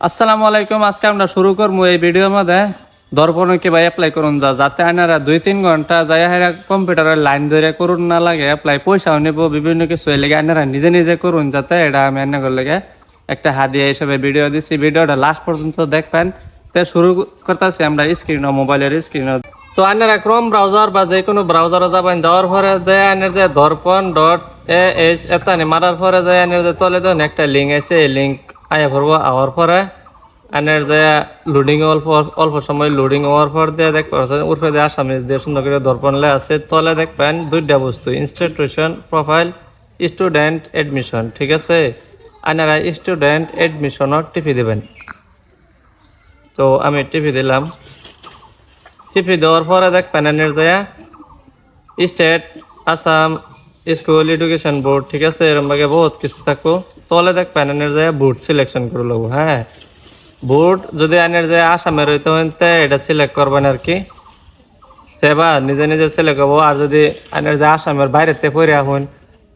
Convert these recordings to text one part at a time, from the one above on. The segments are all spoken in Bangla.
আসসালামু আলাইকুম। আজকে আমরা শুরু করবো এই ভিডিওর মধ্যে দর্পণে কিভাবে অ্যাপ্লাই করুন যাতে আপনারা 2-3 ঘন্টা যাই কম্পিউটারের লাইন ধরে করুন না লাগে অ্যাপ্লাই পয়সাও নেব বিভিন্ন কিছু লেগে আপনারা নিজে নিজে করুন যাতে এটা আমি আপনাদের লেগে একটা হাদিয়া হিসেবে ভিডিও দিচ্ছি। ভিডিওটা লাস্ট পর্যন্ত দেখবেন। তো শুরু করতেছি আমরা স্ক্রিনও মোবাইলের স্ক্রিনও। তো আপনারা ক্রোম ব্রাউজার বা যে কোনো ব্রাউজারে যাবেন, যাওয়ার পরে যে আপনার যে দর্পণ.ah এতানি মারার পরে যে আপনার যে তলে দেন একটা লিঙ্ক আছে, এই লিঙ্ক আয়া পড়ব। আওয়ার পরে আনের যে লোডিং অল্প সময় লোডিং হওয়ার পর দিয়ে দেখবেন উপরে দিয়ে আসামিজ দিয়ে সুন্দর করে দর্পণলে আছে। তলে দেখবেন দুইটা বস্তু, ইনস্টিটিউশন প্রোফাইল, স্টুডেন্ট এডমিশন। ঠিক আছে, আপনারা স্টুডেন্ট এডমিশনও টিপি দেবেন। তো আমি টিপি দিলাম। টিপি দেওয়ার পরে দেখবেন এনের যে state Assam school education board. ঠিক আছে, এরকম ভাবে বহুত কিছু থাকবো। তলে দেখবেন এনের যে বোর্ড সিলেকশন করে লব। হ্যাঁ, বোর্ড যদি আনের যে আসামের হইতে হইতে এটা সিলেক্ট করবেন আর কি, সেবা নিজে নিজে সিলেক্ট করবো। আর যদি আনের যে আসামের বাইরেতে পড়ে আহুন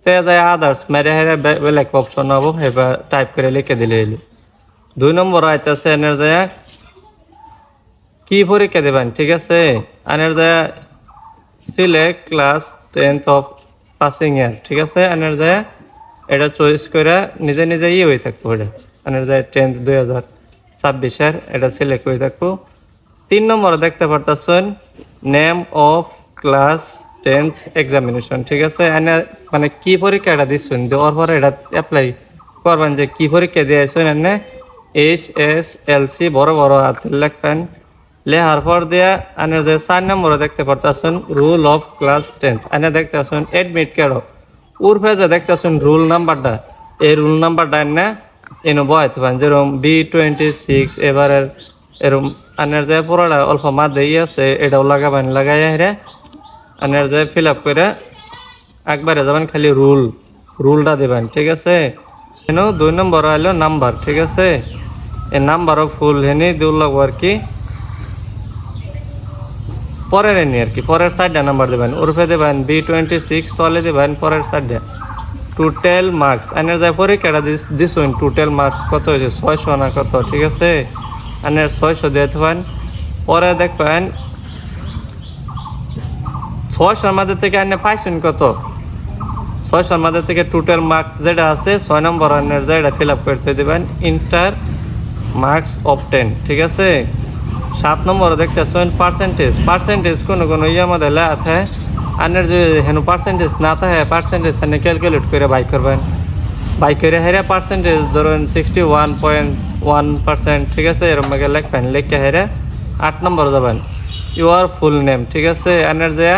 তে যায় আদার্স মেরে হেরে বেলেগ অপশন হবো, এবার টাইপ করে লিখে দিলে এলি। 2 নম্বর আইতেছে আনের যে কি পরীক্ষা দেবেন। ঠিক আছে, আনের যে select class 10th of passing ইয়ার। ঠিক আছে, আনের যে এটা চয়েস করে নিজে নিজে হয়ে থাকবো। এটা আনের যে 10th 2026 এটা সিলেক্ট হয়ে থাকবো। 3 নম্বরে দেখতে পারতেছেন name of class 10th examination. ঠিক আছে, মানে কি পরীক্ষা এটা দিচ্ছেন, দেওয়ার পরে এটা অ্যাপ্লাই করবেন যে কি পরীক্ষা দিয়েছেন। এনে HSLC বড় বড় হাতে লিখবেন। লেখার পর দিয়া আনের যে 4 নম্বরে দেখতে পারতেছেন রুল অফ ক্লাস 10th। এনে দেখতে পাচ্ছেন এডমিট কার্ড উর্ফে যে দেখতেছেন রুল নাম্বারটা, এই রুল নাম্বারটা এনে এনে বয়াতে পারেন। যেরকম B26 এবারের এরকম আনের যে পুরোটা অল্প মাধ্যে আছে এটাও লাগাবেন। লাগাই হেরে আনের যে ফিল আপ করে একবারে যাবেন, খালি রুলটা দেবেন। ঠিক আছে, এনে 2 নম্বর আইলো নাম্বার। ঠিক আছে, এই নাম্বারও ফুল হেনি দিল লাগবো আর কি। পরের এনে আর কি পরের 4টা নাম্বার দেবেন, ওরফে দেবেন B26, তলে দেবেন পরের 4টা। টোটাল মার্কস আনের যায় পরীক্ষাটা দিচ্ছেন, টোটাল মার্কস কত হয়েছে 600 না কত। ঠিক আছে, আনের 600 দিয়ে দেবেন। পরে দেখবেন 600 মধ্যে থেকে আনে পাইছেন কত, 600 মধ্যে থেকে টোটাল মার্কস যেটা আছে 6 নম্বর আনের যেটা ফিল আপ করতে দেবেন ইন্টার মার্কস অফ 10। ঠিক আছে, 7 নম্বরে দেখতেছেন পার্সেন্টেজ কোনো মধ্যে লেখা থাকে। আনের যে হেন পার্সেন্টেজ না থাকে, পার্সেন্টেজ এনে ক্যালকুলেট করে বাই করবেন। বাই করে হেরে পার্সেন্টেজ ধরুন 61.1%। ঠিক আছে, এরকম ভাবে লিখবেন। লিখে হেরে 8 নম্বর যাবেন ইউর ফুল নেম। ঠিক আছে, আনের যে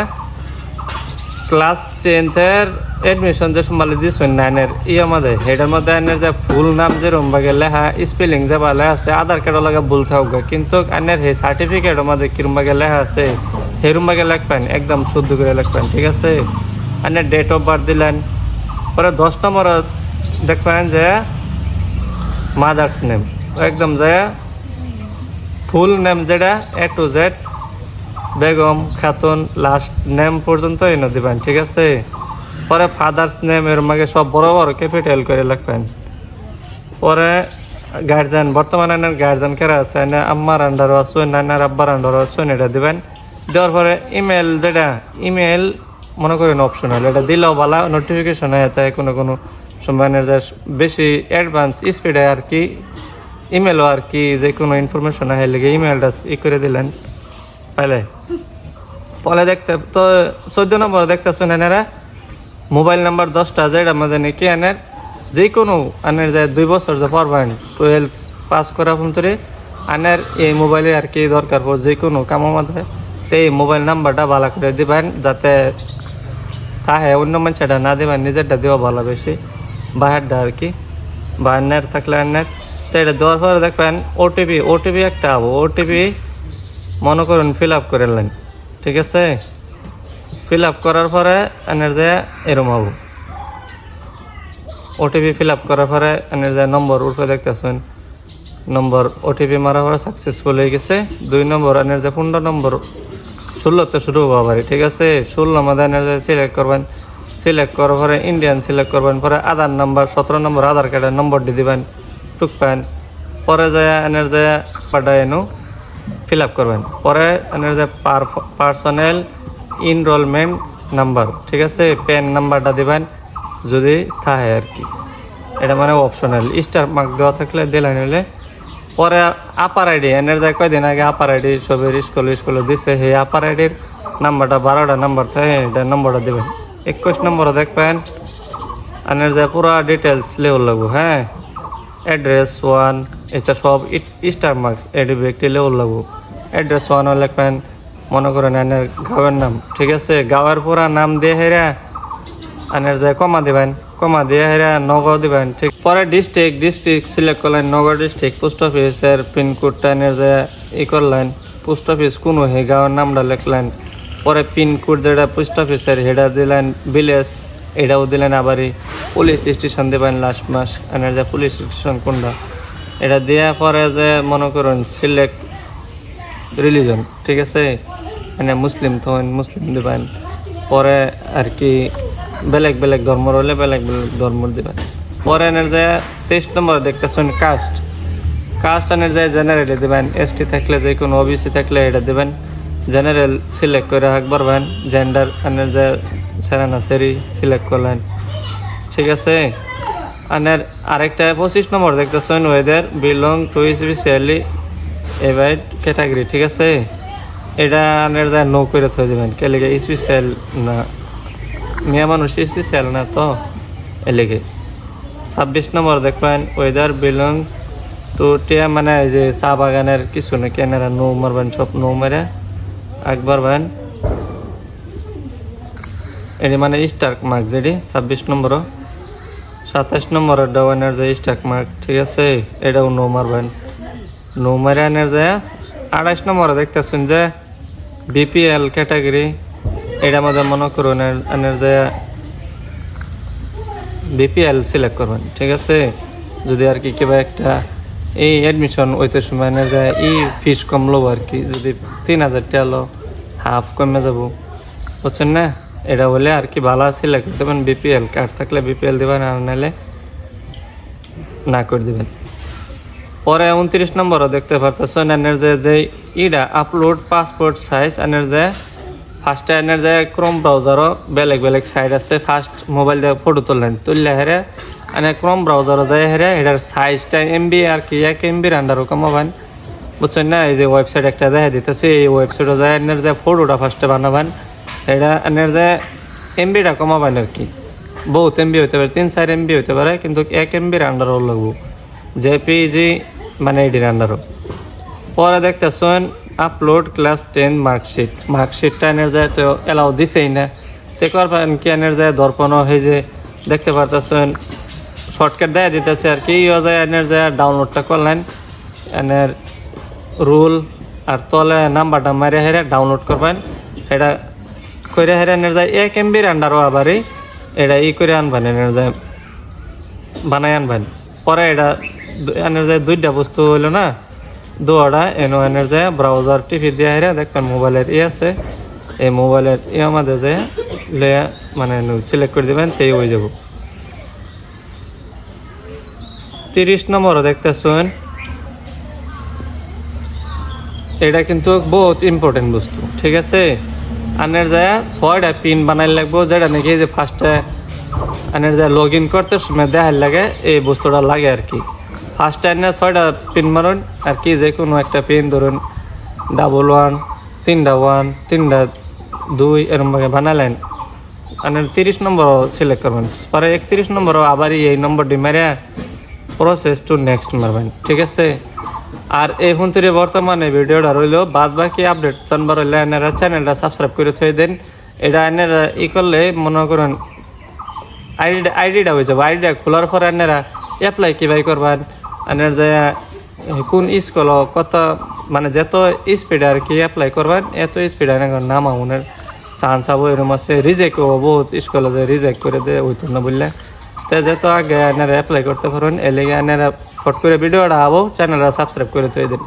ক্লাস 10th এডমিশন যে সময় দিচ্ছেন 9-এর মধ্যে হেটার মধ্যে আনের যে ফুল নাম যেরকম ভাবে লেখা, স্পেলিং যে ভালো আছে, আধার কার্ডও লাগে ভুল থাকবে, কিন্তু আনের সেই সার্টিফিকেটের মধ্যে কিরম ভাবে লেখা আছে সেরকম ভাবে লিখবেন, একদম শুদ্ধ করে লিখবেন। ঠিক আছে, আনের ডেট অফ বার্থ দিলেন। পরে 10 নম্বর দেখবেন যে মাদার্স নেম, একদম যে ফুল নেম যেটা A to Z Begum Khatun last name পর্যন্ত এনে দিবেন। ঠিক আছে, পরে ফাদার্স নেম এর মাঝে সব বড় বড় ক্যাপিটাল করে লিখবেন। পরে গার্জেন, বর্তমানে গার্জেন কারা আছে, আম্মার আন্ডারও আসবেন, নানার আব্বার আন্ডারও আসবেন, এটা দিবেন। দেওয়ার পরে ইমেল যেটা ইমেল মনে করেন অপশনাল, এটা দিলেও ভালো, নোটিফিকেশন হয়ে যায় কোনো সময় বেশি অ্যাডভান্স স্পিডে আর কি ইমেলও আর কি যে কোনো ইনফরমেশন আহে লেগে ইমেলটা করে দিলেন পাইলে। পরে দেখতে তো 14 নম্বর দেখতেছেন এনারা মোবাইল নাম্বার 10টা যেটা মধ্যে নাকি এনের যে কোনো আনের যে 2 বছর যে পড়বেন 12 পাস করা পর্যন্ত আনের এই মোবাইলে আর কি দরকার পড়ে যে কোনো কামের মধ্যে, তো এই মোবাইল নাম্বারটা ভালো করে দিবেন যাতে তাহে অন্য মানুষটা না দিবেন, নিজেরটা দেওয়া ভালো বেশি বাহারটা আর কি, বা নেট থাকলে নেট। তো এটা দেওয়ার পরে দেখবেন ওটিপি একটা হবো, ওটিপি মনে করুন ফিল আপ করে নেন। ঠিক আছে, ফিল আপ করার পরে এনের যে এরম হবো, ওটিপি ফিল আপ করার পরে এনের যে নম্বর উঠে দেখতেছেন নম্বর ওটিপি মারা পরে সাকসেসফুল হয়ে গেছে। 2 নম্বর এনের যে 15 নম্বর 16তে শুরু হওয়া পারে। ঠিক আছে, 16 মধ্যে এনের যে সিলেক্ট করবেন, সিলেক্ট করার পরে ইন্ডিয়ান সিলেক্ট করবেন। পরে আধার নাম্বার 17 নম্বর আধার কার্ডের নম্বর দিয়ে দিবেন, টুকবেন। পরে যায় এনের যে পাটা এনু ফিল আপ করবেন। পরে এনের যে পার্সোনাল ইনরোলমেন্ট নাম্বার, ঠিক আছে, প্যান নাম্বারটা দিবেন যদি থাকে আর কি। এটা মানে অপশনাল, স্টার মার্ক দেওয়া থাকলে দিলেন হলে। পরে আপার আইডি এনের যায় কয়দিন আগে আপার আইডি সবের স্কুলে দিচ্ছে, সেই আপার আইডির নাম্বারটা 12টা নাম্বার থাকে, এটা নম্বরটা দেবেন। 21 নম্বরে দেখবেন এনের যায় পুরা ডিটেলস লেওয়া লাগবো। হ্যাঁ, অ্যাড্রেস 1 এটা সব স্টার মার্কস এডিবি একটি লেওয়া লাগবো। অ্যাড্রেস 1 লিখবেন, মনে করেন এনের গাঁয়ের নাম, ঠিক আছে, গাঁয়ের পুরা নাম দিয়ে হেরা এনের যায় কমা দিবেন, কমা দিয়ে হেরা নগাঁও দিবেন। ঠিক পরে ডিস্ট্রিক্ট সিলেক্ট করলেন, নগাঁও ডিস্ট্রিক্ট। পোস্ট অফিসের পিনকোডটা এনের যায় করলেন, পোস্ট অফিস কোনো হে গাঁয়ের নামটা লিখলেন। পরে পিনকোড যেটা পোস্ট অফিসের হেডা দিলেন, ভিলেজ এটাও দিলেন। আবারই পুলিশ স্টেশন দেবেন লাস্ট মাস, এনের যে পুলিশ স্টেশন কোনটা এটা দেওয়ার পরে যে মনে করুন সিলেক্ট রিলিজন, ঠিক আছে, মানে মুসলিম তখন মুসলিম দেবেন। পরে আর কি বেলেগ ধর্ম হলে বেলেগ ধর্ম দেবেন। পরে এনের যে 23 নম্বর দেখতেছেন কাস্ট এনের যে জেনারেলে দেবেন। এসটি থাকলে যে কোনো ওবিসি থাকলে এটা দেবেন। জেনারেল সিলেক্ট করে একবার পাবেন। জেন্ডার এনের যে সেরানা সেরি সিলেক্ট করলেন, ঠিক আছে। আনের আরেকটা 25 নম্বর দেখতেছেন whether belong to specially avoid category, ঠিক আছে, এটা আনের যায় নো করে থয়ে দেবেন। কে লেগে স্পেশাল না, মেয়ে মানুষ স্পেশাল না তো এ লেগে। 26 নম্বর দেখবেন ওয়েদার বিলং টু টিয়া, মানে এই যে চা বাগানের কিছু নাকি এনারা নো মারবেন, সব নো মেরে একবার বেন। এটি মানে স্টার্ক মার্ক যেটি 26 নম্বর। 27 নম্বরের ডাউনের যে স্টার্ক মার্ক, ঠিক আছে, এটাও নো মারবেন। নো মারে এনের যায় 28 নম্বরে দেখতেছেন যে বিপিএল ক্যাটাগরি, এটার মধ্যে মনে করুন এনের যে বিপিএল সিলেক্ট করবেন, ঠিক আছে। যদি আর কি কিবা একটা এই অ্যাডমিশন ওইতে সময় এনে যায় ই ফিস কম লো আর কি, যদি 3000 টাকা লো হাফ কমে যাব, বুঝছেন না। এটা বলে আর কি ভালো সিলেক্ট দেবেন। বিপিএল কার্ড থাকলে বিপিএল দেবেন, আর নাহলে না করে দেবেন। পরে 29 নম্বরও দেখতে পারতেছেন এনের যে ইডা আপলোড পাসপোর্ট সাইজ এনের যে ফার্স্টে এনের যে ক্রোম ব্রাউজারও বেলেগ সাইড আছে। ফার্স্ট মোবাইল দিয়ে ফটো তুললে হেরে এনে ক্রোম ব্রাউজারও যায় হেরে এটার সাইজটা এমবি আর কি 1 এমবির আন্ডারও কমাবেন, বুঝছেন না। এই যে ওয়েবসাইট একটা দেখা দিতেছে, এই ওয়েবসাইটে যায় এনের যে ফটোটা ফার্স্টে বানাবেন, এটা এনের যে এমবিটা কমাবেন আর কি। বহুত এমবি হতে পারে, 3-4 এমবি হতে পারে, কিন্তু 1 এমবির আন্ডারও লাগবো, জেপিজি মানে এটির আন্ডারও। পরে দেখতেছেন আপলোড ক্লাস 10 মার্কশিটটা এনের যায় তো এলাও দিছেই না, তে করবেন কি এনের যায় দর্পণ হয়ে যে দেখতে পারতেছেন শর্টকাট দেয়া দিতেছে আর কি। যায় এনের যায় ডাউনলোডটা করলেন, এনের রুল আর তলে নাম্বারটা মারে হেরে ডাউনলোড করবেন। এটা করে হেরে এনের যায় 1 এমবির আন্ডারও আবারই এটা করে আনবেন, এনের যায় বানাই আনবেন। পরে এটা এনের যায় 2টা বস্তু হইলো না, দুটা এনের যায় ব্রাউজার টিভি দিয়ে হেরে দেখবেন মোবাইলের আছে, এই মোবাইলের আমাদের যে মানে সিলেক্ট করে দেবেন, তেই হয়ে যাব। 30 নম্বরও দেখতেছেন, এটা কিন্তু বহুত ইম্পর্টেন্ট বস্তু, ঠিক আছে। আনের যায় 6টা পিন বানাই লাগবো, যেটা নাকি যে ফার্স্টে আনের যায় লগ ইন করতে সময় দেখার লাগে এই বস্তুটা লাগে আর কি। ফার্স্টে আনে 6টা পিন মারুন আর কি, যে কোনো একটা পিন ধরুন 11 3টা 1 3টা 2 এরকমভাবে বানালেন। আনের 30 নম্বরও সিলেক্ট করবেন। পরে 31 নম্বরও আবারই এই নম্বরটি মেরে প্রসেস টু নেক্সট মারবেন, ঠিক আছে। আর এই ফোন থেকে বর্তমানে ভিডিওটা রইল, বাদ বাকি আপডেট জানবার হইলে এনারা চ্যানেলটা সাবস্ক্রাইব করে থয়ে দেন। এটা এনারা করলে মনে করেন আইডিটা হয়ে যাবে। আইডিটা খোলার পরে এনারা অ্যাপ্লাই কীভাবে করবেন, এনার যে কোন স্কুল কত মানে যত স্পিড আর কি অ্যাপ্লাই করবেন, এত স্পিড এনার নাম আমাদের চান্স হবো এরকম আছে। রিজেক্ট হবো, বহুত স্কুলে যে রিজেক্ট করে দেয় হইতো না বললে, তো যেহেতু আগে এনারা অ্যাপ্লাই করতে পারবেন, এর লেগে এনারা ফট করে ভিডিওটা আবো চ্যানেলটা সাবস্ক্রাইব করে থয়ে দেন।